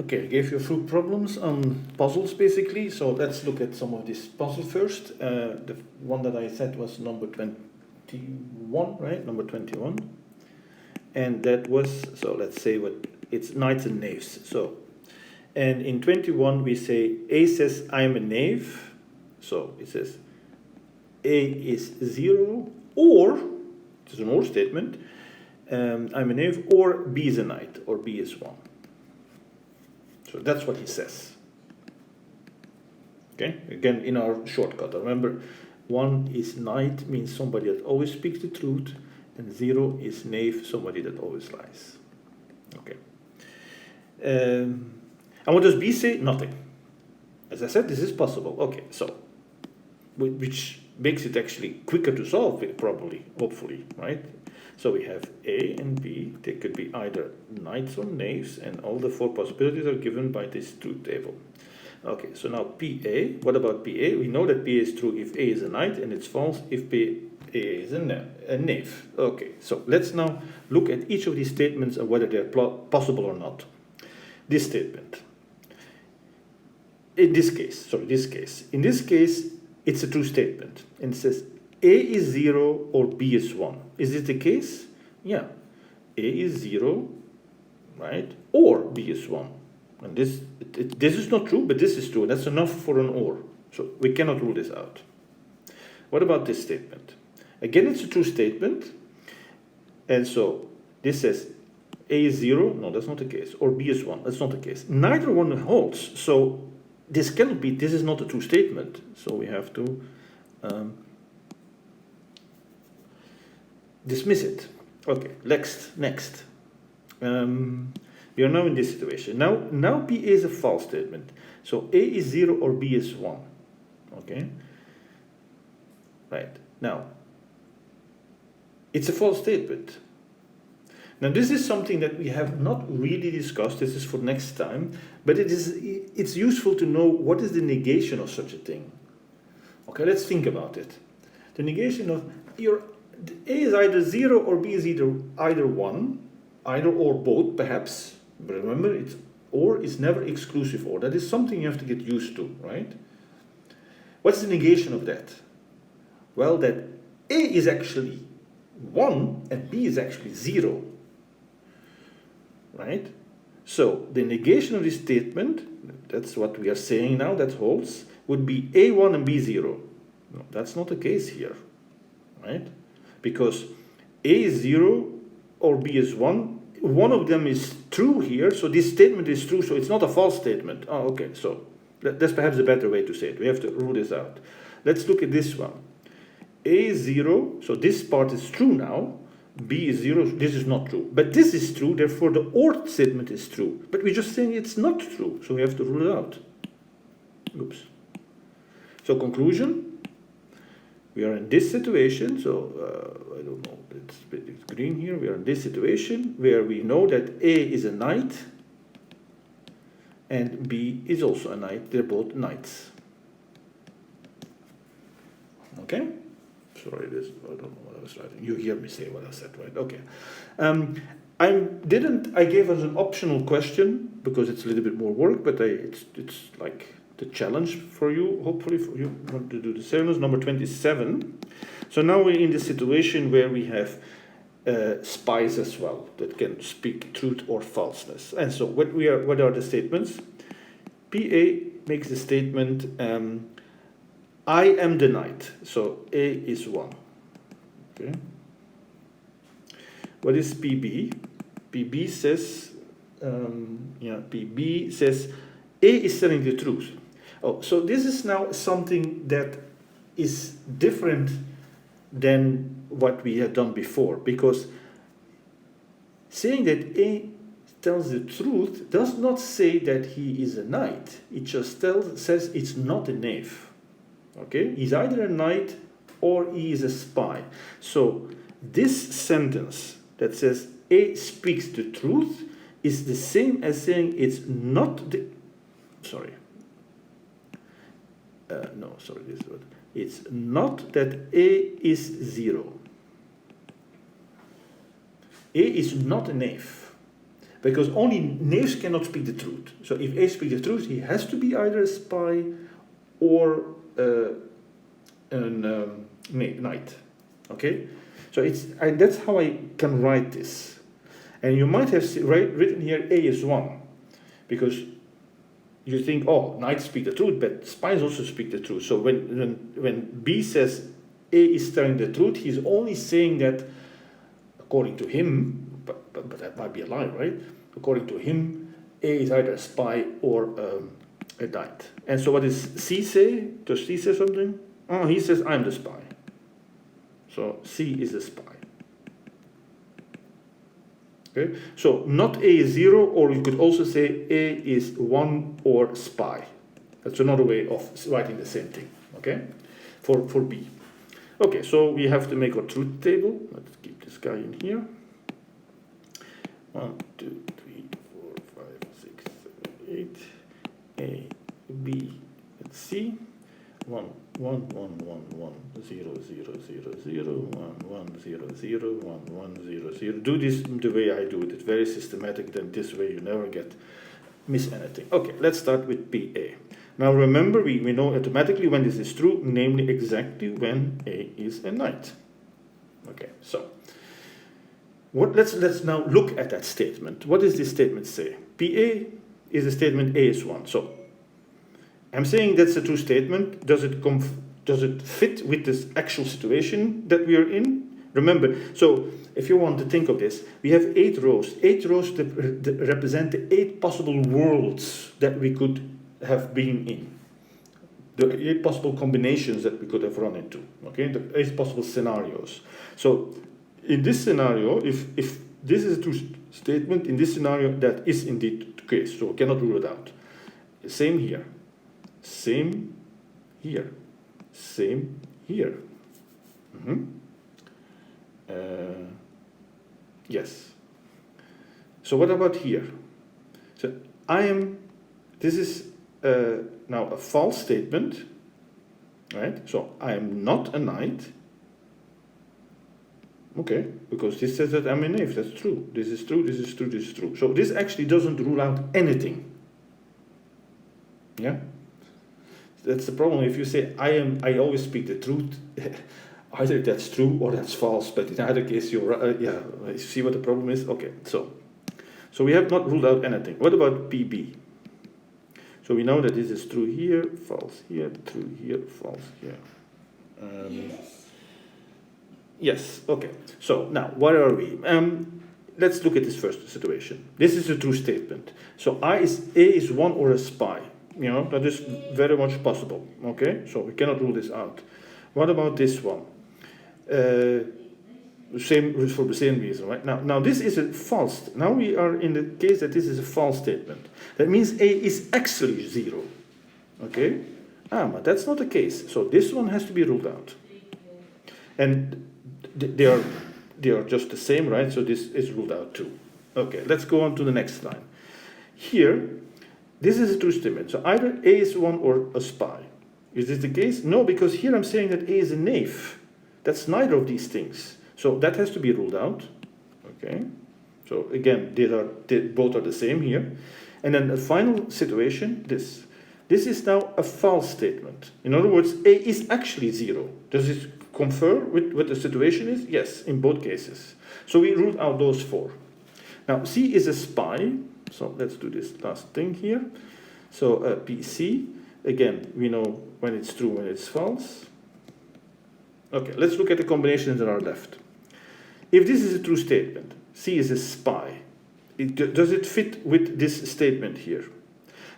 Okay, I gave you a few problems on puzzles basically. So let's look at some of these puzzles first. The one that I said was number 21, right? Number 21. And that was, so let's say what it's knights and knaves. So, and in 21 we say A says I'm a knave. So it says A is 0 or, it's an or statement, I'm a knave, or B is a knight, or B is 1. So that's what he says. Okay, again in our shortcut. Remember, 1 is knight, means somebody that always speaks the truth, and 0 is knave, somebody that always lies. Okay. And what does B say? Nothing. As I said, this is possible. Okay, so which makes it actually quicker to solve it, probably, hopefully, right? So we have A and B. They could be either knights or knaves, and all the 4 possibilities are given by this truth table. Okay, so now PA. What about PA? We know that PA is true if A is a knight, and it's false if PA is a knave. Okay, so let's now look at each of these statements and whether they're possible or not. This statement. In this case, it's a true statement, and it says A is 0 or B is 1. Is this the case? Yeah. A is 0, right? Or B is 1. And this is not true, but this is true. That's enough for an or. So we cannot rule this out. What about this statement? Again, it's a true statement. And so this says A is 0. No, that's not the case. Or B is 1. That's not the case. Neither one holds. So this cannot be, this is not a true statement. So we have to dismiss it. Okay, next. We are now in this situation. Now PA is a false statement. So A is 0 or B is 1. Okay? Right. Now, it's a false statement. Now this is something that we have not really discussed. This is for next time. But it's useful to know what is the negation of such a thing. Okay, let's think about it. The negation of A is either 0 or B is either 1, either or both perhaps. But remember, it's or is never exclusive or. That is something you have to get used to, right? What's the negation of that? Well, that A is actually 1 and B is actually 0. Right? So the negation of this statement, that's what we are saying now, that holds, would be A1 and B0. No, that's not the case here. Right? Because A is 0 or B is 1. One of them is true here, so this statement is true, so it's not a false statement. Oh, okay, so that's perhaps a better way to say it. We have to rule this out. Let's look at this one. A is 0, so this part is true now. B is 0, this is not true. But this is true, therefore the or statement is true. But we're just saying it's not true, so we have to rule it out. Oops. So conclusion, we are in this situation, so I don't know, it's green here. We are in this situation where we know that A is a knight and B is also a knight. They're both knights. Okay? Sorry, I don't know what I was writing. You hear me say what I said, right? Okay. I gave us an optional question because it's a little bit more work, but it's like the challenge for you, hopefully for you want to do the same as number 27. So now we're in the situation where we have spies as well that can speak truth or falseness. And so what are the statements? PA makes the statement, I am the knight. So A is 1. Okay. What is PB? PB says, PB says A is telling the truth. Oh, so this is now something that is different than what we had done before, because saying that A tells the truth does not say that he is a knight. It just says it's not a knave. Okay, he's either a knight or he is a spy. So this sentence that says A speaks the truth is the same as saying it's not the. Sorry. This is what. It's not that A is 0. A is not a knave. because only knaves cannot speak the truth. So if A speaks the truth, he has to be either a spy or a knight. Okay, so that's how I can write this. And you might have written here A is 1, because you think, oh, knights speak the truth, but spies also speak the truth. So when B says A is telling the truth, he's only saying that according to him, but that might be a lie, right? According to him, A is either a spy or a knight. And so what does C say? Does C say something? Oh, he says, I'm the spy. So C is a spy. Okay, so not A is 0, or you could also say A is 1 or spy. That's another way of writing the same thing, okay, for B. Okay, so we have to make our truth table. Let's keep this guy in here. 1, 2, 3, 4, 5, 6, 7, 8. A, B, and C. 1, 1, 1, 1, 1, 0, 0, 0, 0, 1, 1, 0, 0, 1, 1, 0, 0. Do this the way I do it. It's very systematic, then this way you never miss anything. Okay, let's start with BA. Now remember, we know automatically when this is true, namely exactly when A is a knight. Okay, so let's now look at that statement. What does this statement say? BA is a statement A is 1. So I'm saying that's a true statement. Does it fit with this actual situation that we are in? Remember, so if you want to think of this, we have 8 rows. 8 rows that represent the 8 possible worlds that we could have been in. The 8 possible combinations that we could have run into. Okay, the 8 possible scenarios. So in this scenario, if this is a true statement, in this scenario that is indeed the case. So we cannot rule it out. Same here. Same here. Same here. Yes. So what about here? So this is now a false statement, right? So I am not a knight. Okay, because this says that I'm a knave. That's true. This is true, this is true, this is true. So this actually doesn't rule out anything. Yeah? That's the problem. If you say I always speak the truth, either that's true or that's false. But in either case, you're yeah. See what the problem is? Okay, so we have not ruled out anything. What about PB? So we know that this is true here, false here, true here, false here. Yes. Okay. So now where are we? Let's look at this first situation. This is a true statement. So A is 1 or a spy. You know, that is very much possible. Okay, so we cannot rule this out. What about this one? Same for the same reason, right? Now this is a false. Now we are in the case that this is a false statement. That means A is actually 0. Okay, but that's not the case. So this one has to be ruled out. And they are just the same, right? So this is ruled out too. Okay, let's go on to the next line. Here. This is a true statement. So either A is 1 or a spy. Is this the case? No, because here I'm saying that A is a knave. That's neither of these things. So that has to be ruled out. Okay. So again, both are the same here. And then the final situation, this is now a false statement. In other words, A is actually 0. Does it confer with what the situation is? Yes, in both cases. So we ruled out those 4. Now C is a spy. So let's do this last thing here. So PC, again, we know when it's true, when it's false. Okay, let's look at the combinations that are left. If this is a true statement, C is a spy, does it fit with this statement here?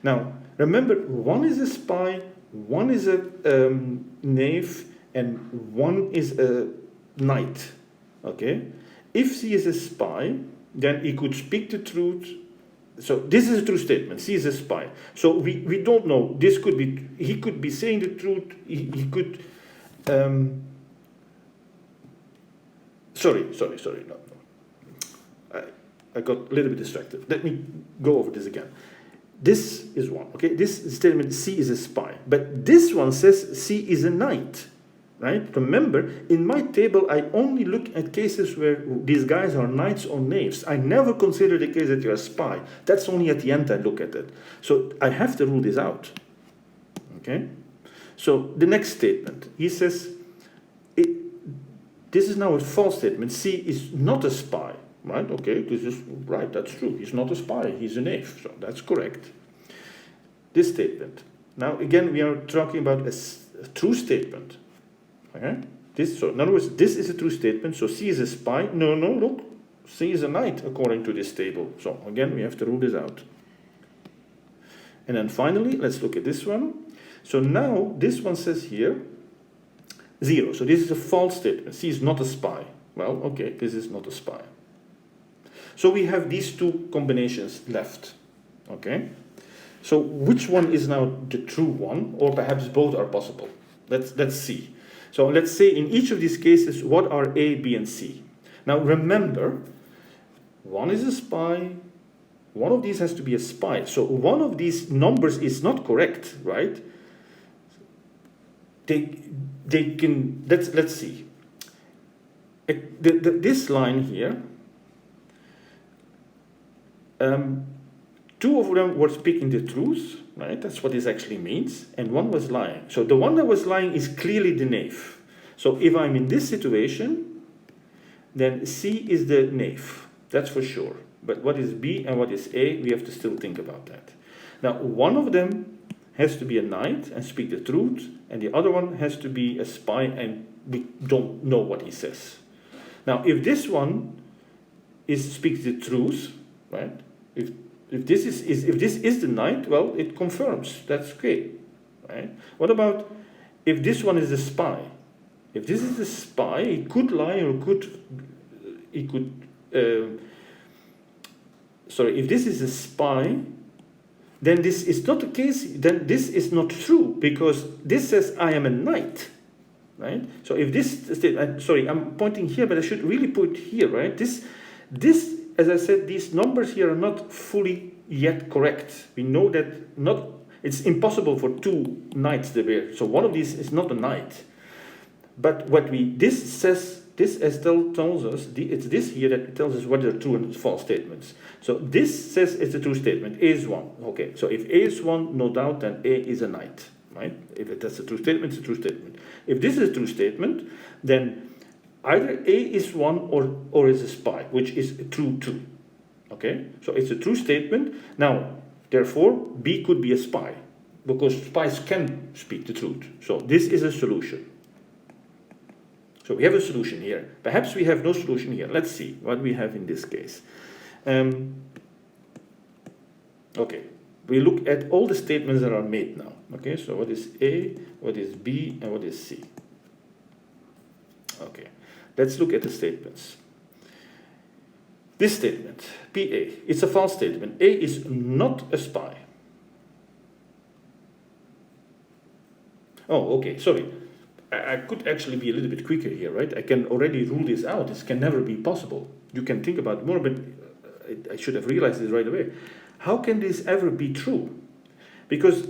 Now, remember, 1 is a spy, 1 is a knave, and 1 is a knight. Okay? If C is a spy, then he could speak the truth. So this is a true statement. C is a spy. So we don't know. This could be, he could be saying the truth. He could. Sorry. No. I got a little bit distracted. Let me go over this again. This is one. Okay. This statement, C is a spy. But this one says C is a knight. right? Remember, in my table, I only look at cases where these guys are knights or knaves. I never consider the case that you're a spy. That's only at the end I look at it. So I have to rule this out, okay? So the next statement, he says, this is now a false statement. C is not a spy, right? Okay, this is right, that's true. He's not a spy, he's a knave, so that's correct. This statement. Now, again, we are talking about a true statement. Okay? So, in other words, this is a true statement, so C is a spy. No, look, C is a knight, according to this table. So, again, we have to rule this out. And then finally, let's look at this one. So now, this one says here, 0. So this is a false statement. C is not a spy. Well, okay, this is not a spy. So we have these two combinations left. Okay? So which one is now the true one, or perhaps both are possible? Let's see. So let's say in each of these cases, what are A, B, and C? Now remember, one is a spy, one of these has to be a spy. So one of these numbers is not correct, right? They can, let's see. This line here, two of them were speaking the truth, right? That's what this actually means. And one was lying. So the one that was lying is clearly the knave. So if I'm in this situation, then C is the knave. That's for sure. But what is B and what is A, we have to still think about that. Now, one of them has to be a knight and speak the truth, and the other one has to be a spy and we don't know what he says. Now, if this one speaks the truth, right? If this is the knight, well, it confirms. That's okay, right? What about if this one is a spy? If this is a spy, he could lie or if this is a spy, then this is not the case, then this is not true, because this says I am a knight, right? So if this, I'm pointing here, but I should really put here, right? This, as I said, these numbers here are not fully yet correct. We know that it's impossible for two knights to be, so one of these is not a knight. But what this says, this Estelle tells us, it's this here that tells us what are true and false statements. So this says it's a true statement. A is 1. Okay, so if A is 1, no doubt, then A is a knight, right? If that's a true statement, it's a true statement. If this is a true statement, then either A is 1 or is a spy, which is true too. Okay, so it's a true statement. Now, therefore, B could be a spy, because spies can speak the truth. So this is a solution. So we have a solution here. Perhaps we have no solution here. Let's see what we have in this case. Okay, we look at all the statements that are made now. Okay, so what is A, what is B, and what is C? Okay, let's look at the statements. This statement, PA, it's a false statement. A is not a spy. Oh, okay, sorry. I could actually be a little bit quicker here, right? I can already rule this out. This can never be possible. You can think about more, but I should have realized this right away. How can this ever be true? Because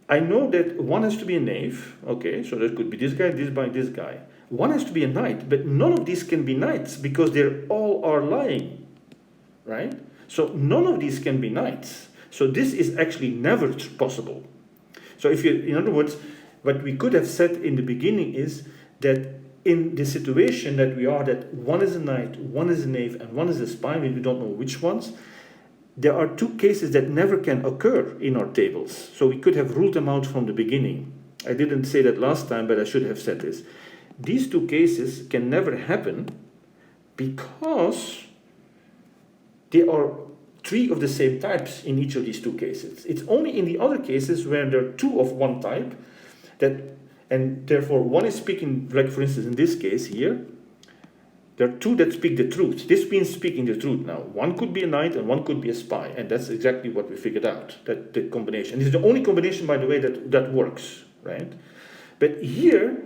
I know that one has to be a knave. Okay, so that could be this guy, this guy. One has to be a knight, but none of these can be knights because they all are lying, right? So none of these can be knights. So this is actually never possible. So if you, in other words, what we could have said in the beginning is that in the situation that we are, that one is a knight, one is a knave, and one is a spy, we don't know which ones, there are two cases that never can occur in our tables. So we could have ruled them out from the beginning. I didn't say that last time, but I should have said this. These two cases can never happen because there are three of the same types in each of these two cases. It's only in the other cases where there are two of one type, and therefore one is speaking, like for instance in this case here, there are two that speak the truth. This means speaking the truth now. One could be a knight and one could be a spy, and that's exactly what we figured out, that the combination. This is the only combination, by the way, that works, right? But here,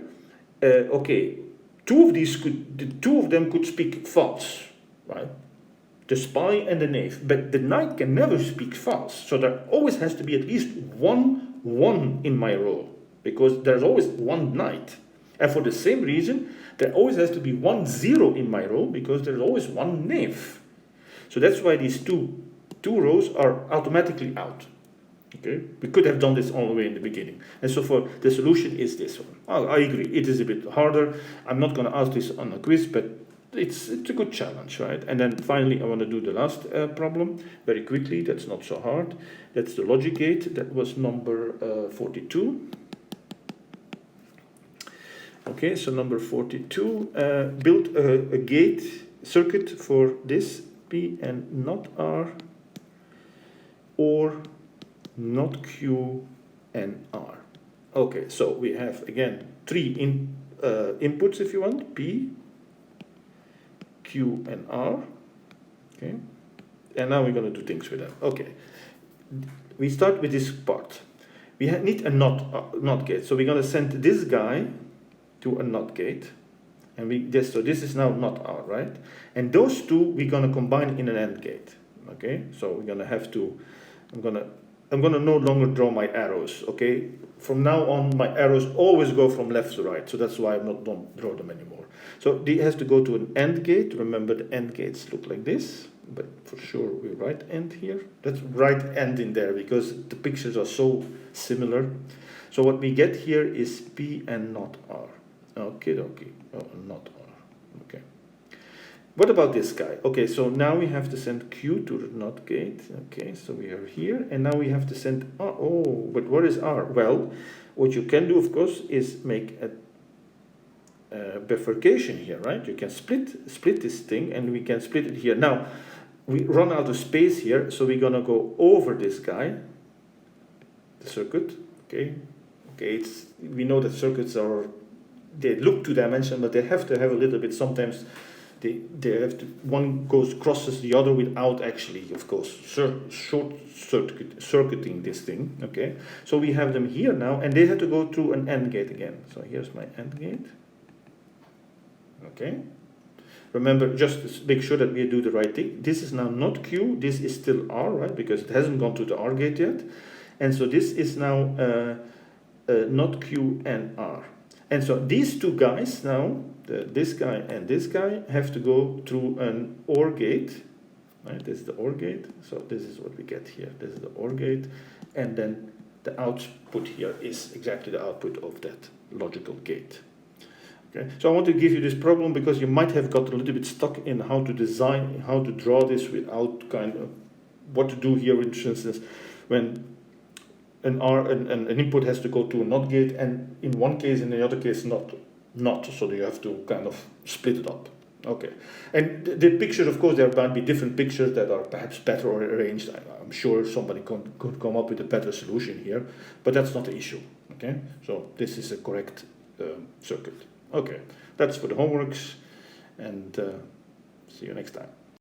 okay, two of them could speak false, right? The spy and the knave, but the knight can never speak false. So there always has to be at least one in my row, because there's always one knight. And for the same reason, there always has to be one 0 in my row because there's always one naive. So that's why these two rows are automatically out. Okay, we could have done this all the way in the beginning. And so for the solution is this one. I agree, it is a bit harder. I'm not going to ask this on a quiz, but it's a good challenge, right? And then finally, I want to do the last problem very quickly. That's not so hard. That's the logic gate. That was number 42. Okay, so number 42, build a gate circuit for this P and not R, or not Q and R. Okay, so we have again three inputs if you want, P, Q and R. Okay, and now we're going to do things with them. Okay, we start with this part. We need a NOT gate, so we're going to send this guy to a NOT gate, and so this is now not R, right? And those two we're going to combine in an AND gate. Okay, so we're going to have to. I'm going to no longer draw my arrows. Okay, from now on my arrows always go from left to right, so that's why don't draw them anymore. So it has to go to an AND gate. Remember, the AND gates look like this, but for sure we write AND here. Let's write AND in there because the pictures are so similar. So what we get here is P and not R. Okay, not R. Okay. What about this guy? Okay, so now we have to send Q to the NOT gate. Okay, so we are here, and now we have to send R. Oh, but what is R? Well, what you can do, of course, is make a bifurcation here, right? You can split this thing, and we can split it here. Now, we run out of space here, so we're gonna go over this guy, the circuit. Okay, we know that circuits they look two-dimensional, but they have to have a little bit sometimes. They have to, one crosses the other without actually, of course, short circuiting this thing. Okay, so we have them here now, and they have to go through an AND gate again. So here's my AND gate. Okay, remember, just make sure that we do the right thing. This is now not Q. This is still R, right? Because it hasn't gone to the R gate yet, and so this is now not Q and R. And so these two guys now, this guy and this guy, have to go through an OR gate. Right? This is the OR gate. So this is what we get here. This is the OR gate. And then the output here is exactly the output of that logical gate. Okay. So I want to give you this problem because you might have got a little bit stuck in how to design, how to draw this without kind of what to do here, for instance, when an input has to go to a NOT gate, and in one case, in the other case, not. So you have to kind of split it up. Okay, and the pictures, of course, there might be different pictures that are perhaps better arranged. I'm sure somebody could come up with a better solution here, but that's not the issue. Okay, so this is a correct circuit. Okay, that's for the homeworks, and see you next time.